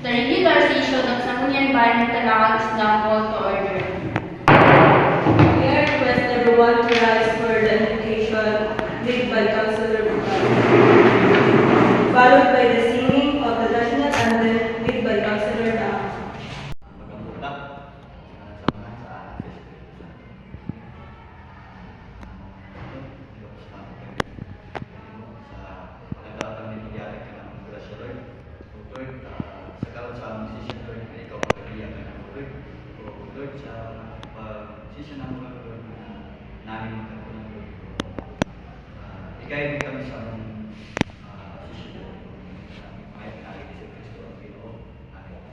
The regular session of Sangguniang Bayan ng Calacas is now called to order. May I request everyone to rise for the invocation led by Councilor Bucal, followed by the singing of the national anthem led by Councilor Dao. Magandang ikay kami sa among sisyon. May nakikita sa Kristo ang Ginoo. Amen.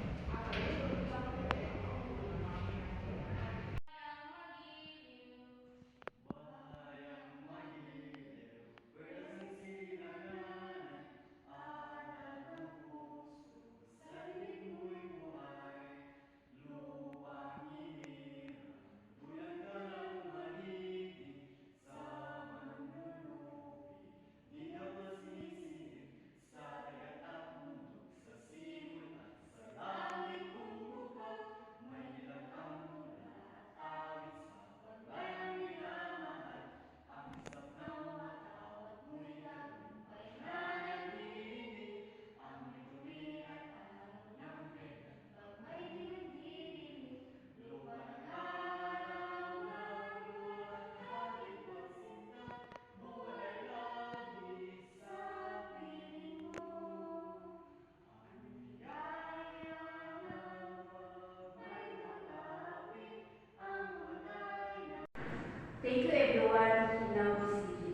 Thank you everyone. Now we see.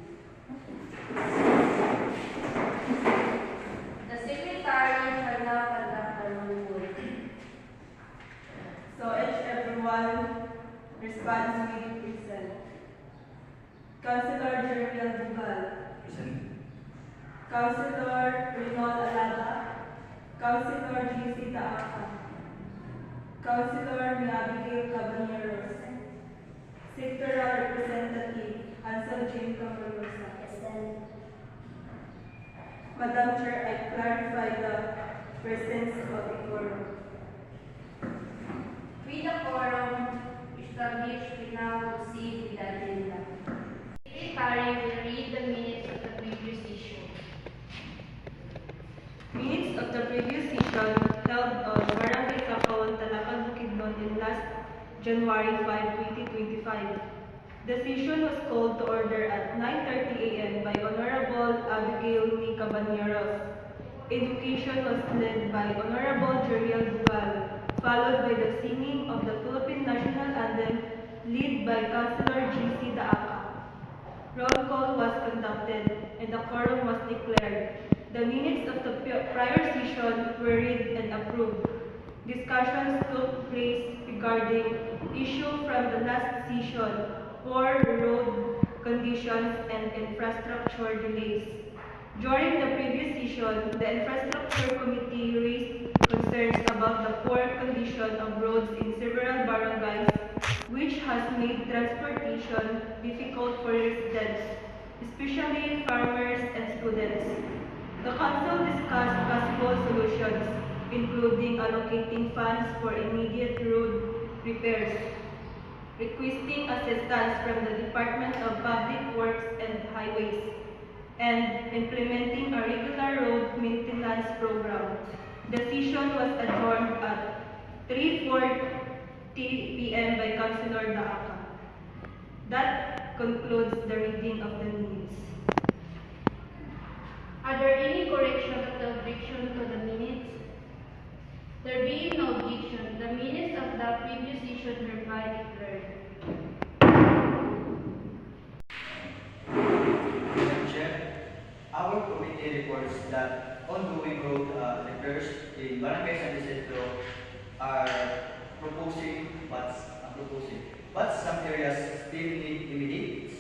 The secretary shall now conduct the roll call. So everyone responsibly present. Councilor Jeremiel Bucal, Present. Councilor Rinald Alaba, Councilor GC Daaca, Councilor Abigail Caballeros, Sectoral Representative Hansel Jane Caballerosa. Madam Chair, I clarify the presence of a quorum. With the quorum established, we now proceed with the agenda. The secretary will read the minutes of the previous session. Minutes of the previous session held on Barangay Kapawan, Talacan, Bukidnon in last January 5, 2025. The session was called to order at 9:30 a.m. by Honorable Abigail Ni Caballeros. Education was led by Honorable Jeriel Bucal, followed by the singing of the Philippine National Anthem led by Councilor GC Daaca. Roll call was conducted and the quorum was declared. The minutes of the prior session were read and approved. Discussions took place regarding issue from the last session, poor road conditions and infrastructure delays. During the previous session, the Infrastructure Committee raised concerns about the poor condition of roads in several barangays, which has made transportation difficult for residents, especially farmers and students. The Council discussed possible solutions, including allocating funds for immediate road repairs, requesting assistance from the Department of Public Works and Highways, and implementing a regular road maintenance program. The session was adjourned at 3:40 p.m. by Councilor Daaca. That concludes the reading of the minutes. Are there any corrections of the objection to the minutes? There being no objection, the minutes of the previous session hereby declared. Madam Chair, our committee reports that ongoing road repairs in Barangay San Isidro are proposing, but some areas still need immediate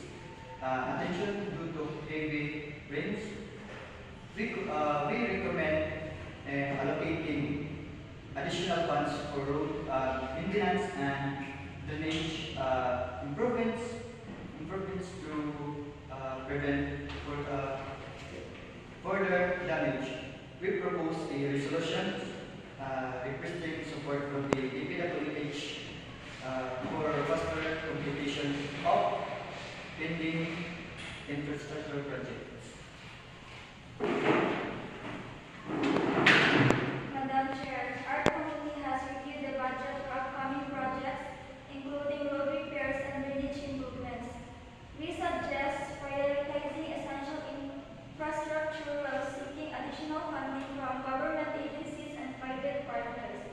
attention due to heavy rains. We recommend allocating additional funds for road maintenance and drainage improvements to prevent further damage. We propose a resolution requesting support from the DPWH for faster completion of pending infrastructure projects. Madam Chair, our committee has reviewed the budget for upcoming projects, including road repairs and drainage improvements. We suggest prioritizing essential infrastructure while seeking additional funding from government agencies and private partners.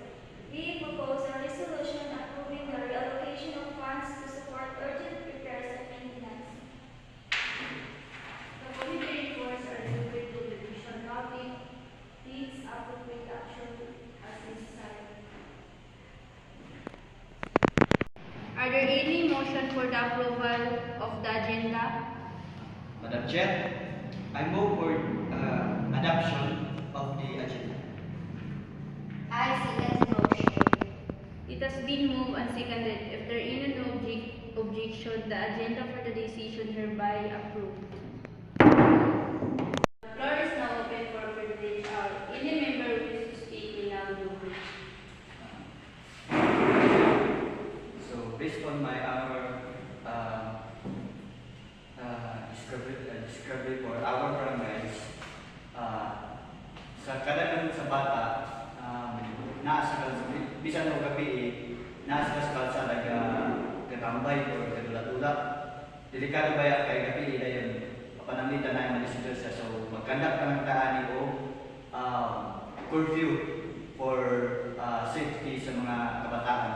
We propose a resolution approving the reallocation of funds to support urgent repairs and maintenance. The committee reports are delivered to the division noting takes appropriate action as necessary. Are there any motion for the approval of the agenda? Madam Chair, I move for adoption of the agenda. I second the motion. It has been moved and seconded. If there is no objection, the agenda for the decision hereby approved. The floor is now open for privilege hour. Any member who wishes to speak will now do. So based on my discovery for our barangays, sa kadaghan sa bata, naasakal sa bisan o gabi, naasakal sa katambay o kadula-dula. Delikado ba kay gabi dayon pananglitan na yung malisidor siya. So magkandak ka ng taani o curfew for safety sa mga kabataan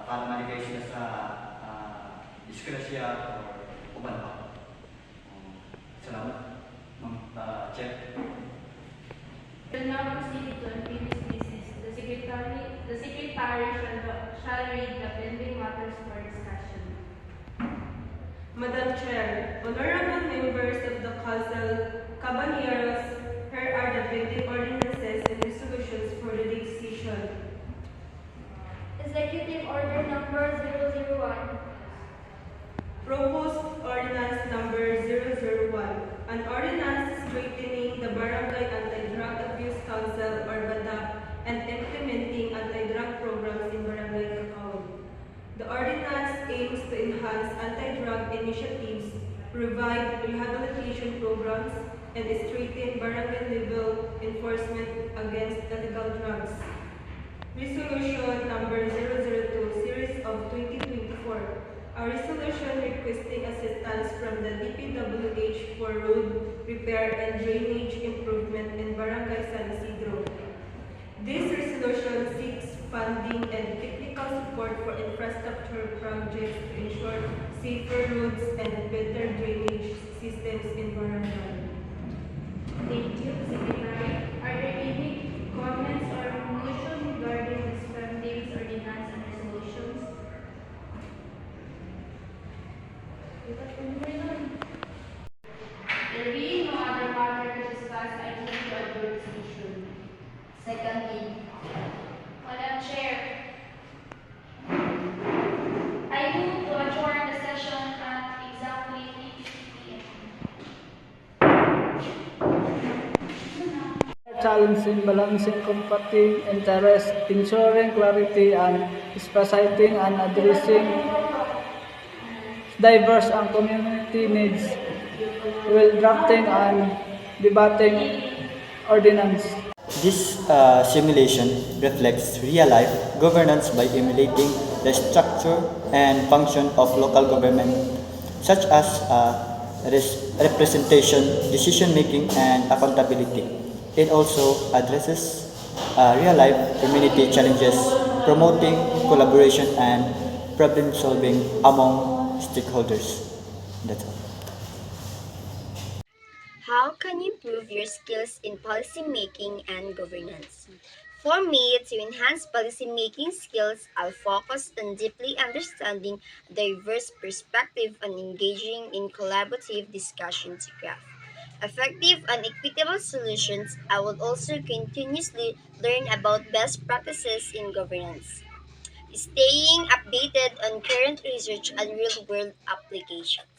para maligay sila sa disgrasya o uban pa. Salamat, Chair. Will now proceed to unfinished business. The secretary shall read the pending matters for discussion. Madam Chair, honorable members of the Council, Caballeros, here are the pending ordinances and resolutions for the decision. Executive Order Number 001. Proposed Ordinance Number 001, an ordinance straightening the Barangay Anti-Drug Abuse Council or BADAC and implementing anti-drug programs in Barangay Cacao. The ordinance aims to enhance anti-drug initiatives, provide rehabilitation programs, and strengthen barangay-level enforcement against illegal drugs. Resolution Number 002, Series of 2024. A resolution requesting assistance from the DPWH for road repair and drainage improvement in Barangay San Isidro. This resolution seeks funding and technical support for infrastructure projects to ensure safer roads and better drainage systems in Barangay. Thank you, Secretary. Are there any comments or motion regarding these pending ordinance and resolutions? There being no other matter to discuss, I move to adjourn decision. Secondly. Madam Chair, I move to adjourn the session at exactly 3:50 p.m. Challenging balancing competing interests, ensuring clarity and specifying and addressing diverse and community needs while drafting and debating ordinance. This simulation reflects real-life governance by emulating the structure and function of local government, such as representation, decision-making, and accountability. It also addresses real-life community challenges, promoting collaboration and problem-solving among stakeholders. That's all. How can you improve your skills in policy making and governance? For me, to enhance policy making skills, I'll focus on deeply understanding diverse perspectives and engaging in collaborative discussion to craft effective and equitable solutions. I will also continuously learn about best practices in governance, staying updated on current research and real-world applications.